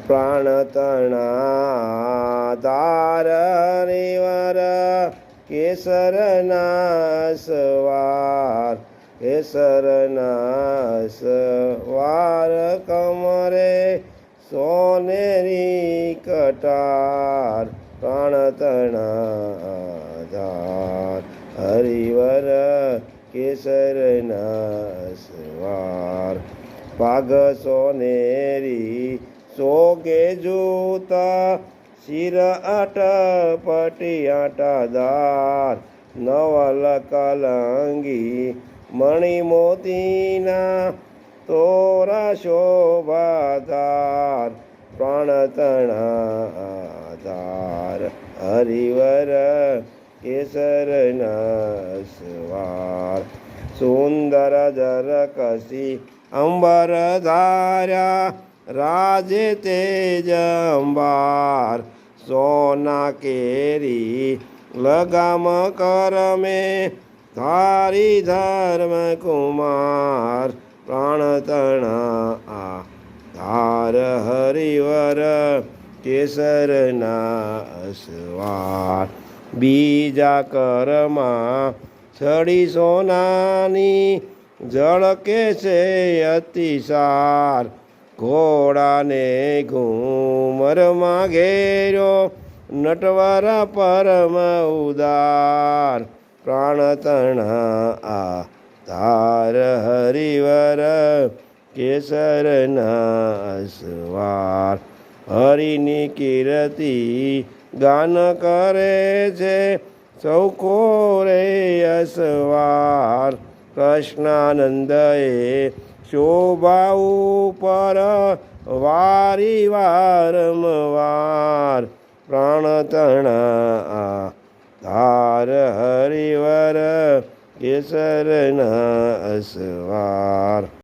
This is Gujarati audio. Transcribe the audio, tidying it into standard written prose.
પ્રાણ તણા તાર હરિવર કેસરના સવાર કેસરના સવાર કમરે સોનેરી કટાર પ્રાણ તણા ધાર હરિવર કેસરના સવાર પાગ સોનેરી સોગે જૂતા શિર અટપટી આટાદાર નવલ કલંગી મણિ મોતીના તોરા શોભાધાર પ્રાણ તણાધાર હરિવર કેસરના સવાર સુંદર જર કસી અંબર ધાર્યા રાજે તેજ અંબાર સોના કેરી લગામ કરમે ધારી ધર્મ કુમાર પ્રાણ તણા ધાર હરિવર કેસરના સવાર બીજા કરમાં છડી સોનાની ઝળકે છે અતિસાર ઘોડાને ઘૂમરમાં ઘેર્યો નટવર પરમ ઉદાર પ્રાણ તણા ધાર હરિવર કેસરના સવાર હરિની કીર્તિ ગાન કરે છે સૌ કોરે અસવાર કૃષ્ણાનંદએ શોભા ઉપર વારી વારંવાર પ્રાણ તણા ધાર હરિવર કેસરના સવાર